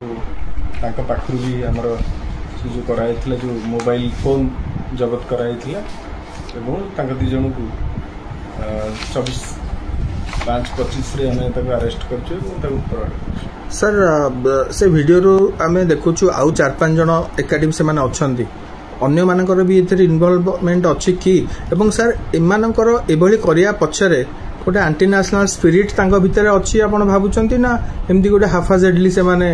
तांका पाखरु भी हमर जो कराइथिला जो मोबाइल फोन जबत कराइथिला एवं तांका दि जन को 24/5/25 रे हमें ताको अरेस्ट करछु ताको सर से वीडियो रो आमे देखुछु आउ 4-5 जन एकाडेमी से माने अछंती अन्य मानकर भी एथरे इन्वॉल्वमेंट अछि कि एवं सर एमानकर एभली करिया पछरे गोटे आंटी नेशनल स्पिरिट तांको भितर अछि आपण भाबुचंती ना एमदी गोटे हाफाजेडली से माने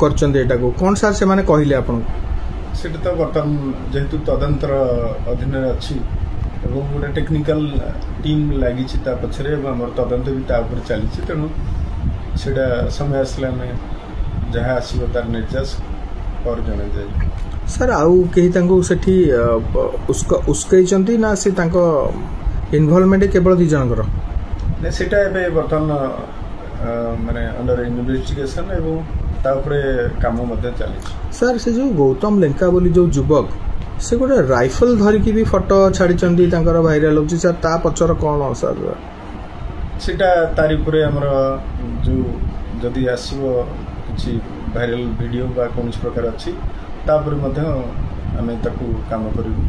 करचंती एटा को कोन सर से माने कहिले आपण सेटा तो बर्तन जेहेतु तदंतर अधीन अछि एवं गोटे टेक्निकल टीम लागि छि ता पछरे एवं हमर तदंत भी ता ऊपर चली छि तनो सेटा समय असला में जहा आसीबो तार निर्देश और जने जाय सर आउ केही तांको सेठी उसकै चंती ना से तांको इन्वॉल्वमेंट केवल दि जनकर ने सेटा एबे बर्तन माने अंडर इन्वेस्टिगेशन एवं ता ऊपर काम मध्ये चली सर से जो गौतम लेंका बोली जो युवक से गोटे राइफल धरिकी भी फोटो छाड़ी चंदी तांकर वायरल होची सर ता पछर कोन सर सेटा तारी पुरे हमर जो जदी आसीबो किछि वायरल वीडियो बा कोन प्रकार अछि ता पर मध्ये हमें ताकू काम करिबो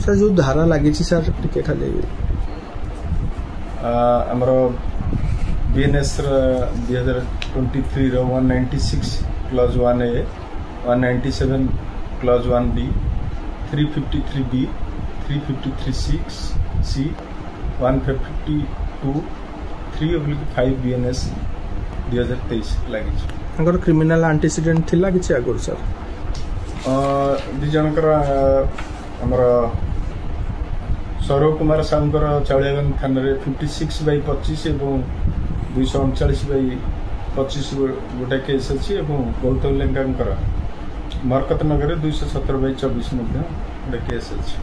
सर जो धारा लागि छि सर टिके खाली हमर बीएनएस 2023 रो 196 clause 1A 197 clause 1B 353B 353C 152 3/5 BNS 2023 लागि छि अगर क्रिमिनल एंटीसीडेंट थिला किछि आगुर सर दि जनकर हमर सौरव कुमार साउंकर चावलियागंज थाना रे 56/25 एवं 239/25 गोटे केस अछि एवं गौतम लेंकांकर मरकत नगर 217/24 मध्ये गोटे केस अछि।